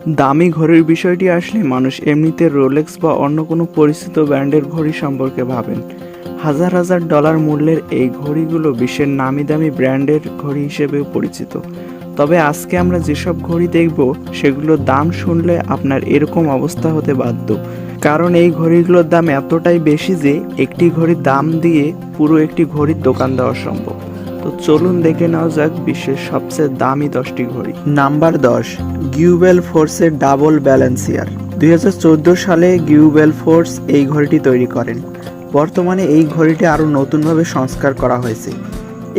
দামি ঘড়ির বিষয়টি আসলে মানুষ এমনিতে রোলেক্স বা অন্য কোনো পরিচিত ব্র্যান্ডের ঘড়ি সম্পর্কে ভাবেন। হাজার হাজার ডলার মূল্যের এই ঘড়িগুলো বিশ্বের নামি দামি ব্র্যান্ডের ঘড়ি হিসেবেও পরিচিত। তবে আজকে আমরা যেসব ঘড়ি দেখব সেগুলোর দাম শুনলে আপনার এরকম অবস্থা হতে বাধ্য, কারণ এই ঘড়িগুলোর দাম এতটাই বেশি যে একটি ঘড়ির দাম দিয়ে পুরো একটি ঘড়ির দোকান দেওয়া সম্ভব। তো চলুন দেখে নেওয়া যাক বিশ্বের সবচেয়ে দামি 10টি ঘড়ি। নাম্বার 10, গিউবেল ফোর্সের ডাবল ব্যালেন্সিয়ার। 2014 সালে গিউবেল ফোর্স এই ঘড়িটি তৈরি করেন। বর্তমানে এই ঘড়িটি আরও নতুনভাবে সংস্কার করা হয়েছে।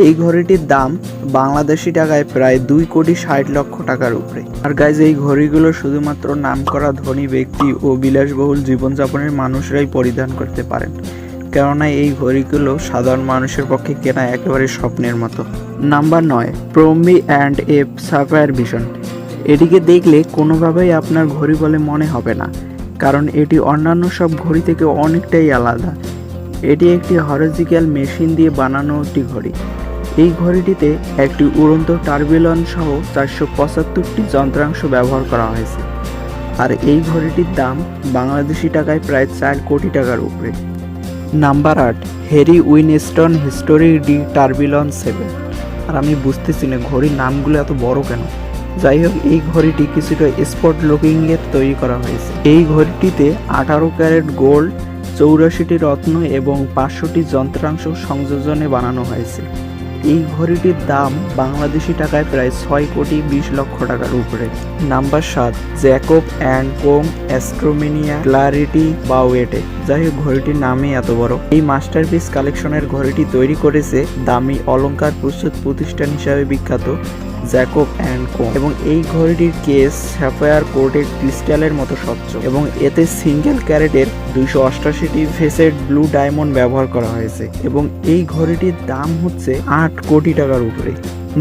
এই ঘড়িটির দাম বাংলাদেশি টাকায় প্রায় 2,60,00,000 টাকার উপরে। আর গাইজ, এই ঘড়িগুলো শুধুমাত্র নামকরা ধনী ব্যক্তি ও বিলাসবহুল জীবনযাপনের মানুষরাই পরিধান করতে পারেন, কেননা এই ঘড়িগুলো সাধারণ মানুষের পক্ষে কেনা একেবারে স্বপ্নের মতো। নাম্বার 9, প্রোমি অ্যান্ড এফ সাফায়ার ভিশন। এটিকে দেখলে কোনোভাবেই আপনার ঘড়ি বলে মনে হবে না, কারণ এটি অন্যান্য সব ঘড়ি থেকে অনেকটাই আলাদা। এটি একটি হরিজন্টাল মেশিন দিয়ে বানানো একটি ঘড়ি। এই ঘড়িটিতে একটি উড়ন্ত টারবিলন সহ 475টি যন্ত্রাংশ ব্যবহার করা হয়েছে। আর এই ঘড়িটির দাম বাংলাদেশি টাকায় প্রায় 4 কোটি টাকার উপরে। Number 8, Harry Winston historic de tourbillon 7। আর আমি বুঝতেছি না ঘড়ির নামগুলো এত বড় কেন। যাই হোক, এই ঘড়িটি কিছুটা স্পট লুকিংয়ে তৈরি করা হয়েছে। এই ঘড়িটিতে 18 ক্যারেট গোল্ড, 84টি রত্ন এবং 500টি যন্ত্রাংশ সংযোজনে বানানো হয়েছে। এই ঘড়িটির দাম বাংলাদেশি টাকায় প্রায় 6,20,00,000 টাকার উপরে। Number 7, Jacob and Co Astronomia Clarity baguette. যাই হোক, ঘড়িটির নামই এত বড়। এই মাস্টারপিস কালেকশনের ঘড়িটি তৈরি করেছে দামি অলংকার প্রস্তুত প্রতিষ্ঠান হিসাবে বিখ্যাত জ্যাকব অ্যান্ড কোং, এবং এই ঘড়িটির কেস স্যাফায়ার কোটেড ক্রিস্টালের মতো স্বচ্ছ, এবং এতে সিঙ্গেল ক্যারেটের 288টি ফেসেড ব্লু ডায়মন্ড ব্যবহার করা হয়েছে, এবং এই ঘড়িটির দাম হচ্ছে 8 কোটি টাকার উপরে।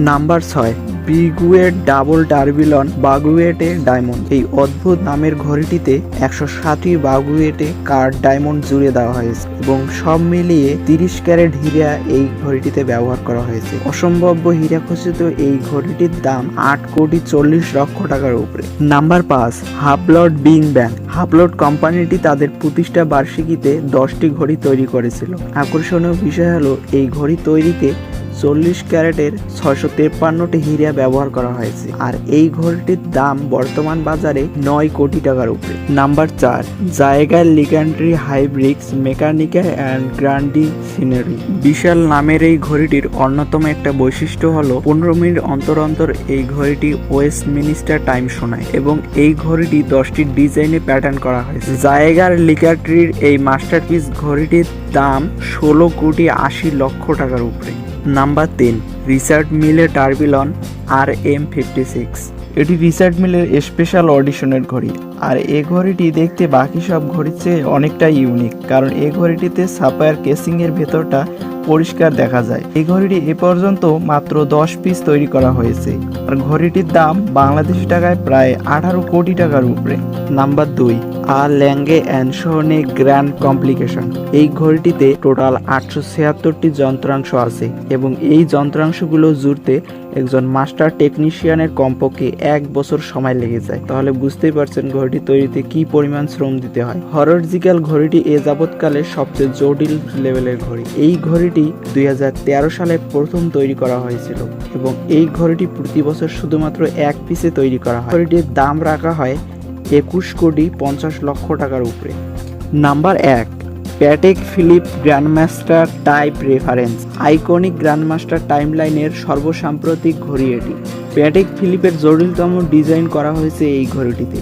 Number 6, Breguet double tourbillon baguette diamond. এই অদ্ভুত নামের ঘড়িটিতে 107টি বাগুয়েটে কার্ড ডায়মন্ড জুড়ে দেওয়া হয়েছে, এবং সব মিলিয়ে 30 ক্যারেট হীরা এই ঘড়িটিতে ব্যবহার করা হয়েছে। অসম্ভাব্য হীরা খচিত এই ঘড়িটির দাম 8,40,00,000 টাকার উপরে। নাম্বার 5, হাবলট বিং ব্যাং। হাবলট কোম্পানিটি তাদের প্রতিষ্ঠা বার্ষিকীতে 10টি ঘড়ি তৈরি করেছিল। আকর্ষণীয় বিষয় হলো এই ঘড়ি তৈরিতে 40 ক্যারেটের 653টি হীরা ব্যবহার করা হয়েছে, আর এই ঘড়িটির দাম বর্তমান বাজারে 9 কোটি টাকার উপরে। নাম্বার 4, জায়গার লিগ্যান্ড্রি হাইব্রিক্স মেকানিকা অ্যান্ড গ্র্যান্ডি সিনারি। বিশাল নামের এই ঘড়িটির অন্যতম একটা বৈশিষ্ট্য হলো 15 মিনিট অন্তর অন্তর এই ঘড়িটি ওয়েস্টমিনিস্টার টাইম শোনায়, এবং এই ঘড়িটি 10টি ডিজাইনে প্যাটার্ন করা হয়েছে। জায়গার লিগ্যান্ড্রির এই মাস্টারপিস ঘড়িটির দাম 16,80,00,000 টাকার উপরে। নাম্বার 3, রিচার্ড মিলের টারবিলন RM56। এটি রিচার্ড মিলের স্পেশাল অডিশনের ঘড়ি, আর এই ঘড়িটি দেখতে বাকি সব ঘড়ির চেয়ে অনেকটা ইউনিক, কারণ এই ঘড়িটিতে সাফায়ার কেসিং এর ভেতরটা পরিষ্কার দেখা যায়। এই ঘড়িটি এ পর্যন্ত মাত্র 10 পিস তৈরি করা হয়েছে, আর ঘড়িটির দাম বাংলাদেশি টাকায় প্রায় 18 কোটি টাকার উপরে। Number 2, Lange and Sohne grand complication. এই ঘড়িটিতে টোটাল 876টি যন্ত্রাংশ আছে, এবং এই যন্ত্রাংশগুলো জুড়তে একজন মাস্টার টেকনিশিয়ানের কমপক্ষে 1 বছর সময় লেগে যায়। তাহলে বুঝতেই পারছেন ঘড়িটি তৈরিতে কি পরিমাণ শ্রম দিতে হয়। হরিজন্টাল ঘড়িটি এ যাবৎকালের সবচেয়ে জটিল লেভেলের ঘড়ি। এই ঘড়িটি 2013 সালে প্রথম তৈরি করা হয়েছিল, এবং এই ঘড়িটি প্রতি বছর শুধুমাত্র 1 পিসে তৈরি করা হয়। ঘড়িটির দাম রাখা হয় 21,50,00,000 টাকার উপরে। Number 1, Patek Philippe Grandmaster type reference. Iconic Grandmaster টাইমলাইনের সর্বসাম্প্রতিক ঘড়ি এটি। প্যাটেক ফিলিপের জটিলতম ডিজাইন করা হয়েছে এই ঘড়িটিতে।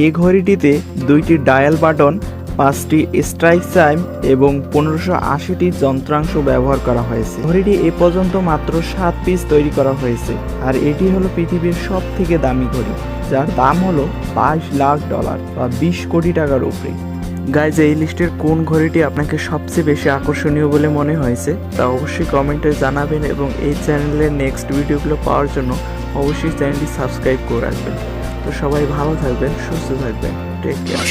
এই ঘড়িটিতে 2টি ডায়াল বাটন, 5টি স্ট্রাইক চাইম এবং 1580টি যন্ত্রাংশ ব্যবহার করা হয়েছে। ঘড়িটি এ পর্যন্ত মাত্র 7 পিস তৈরি করা হয়েছে, আর এটি হলো পৃথিবীর সব থেকে দামি ঘড়ি, যার দাম হলো $22,00,000 বা 20 কোটি টাকার উপরে। গাইজ, এই লিস্টের কোন ঘড়িটি আপনাকে সবচেয়ে বেশি আকর্ষণীয় বলে মনে হয়েছে তা অবশ্যই কমেন্টে জানাবেন, এবং এই চ্যানেলের নেক্সট ভিডিওগুলো পাওয়ার জন্য অবশ্যই চ্যানেলটি সাবস্ক্রাইব করে রাখবেন। তো সবাই ভালো থাকবেন, সুস্থ থাকবেন, টেক কেয়ার।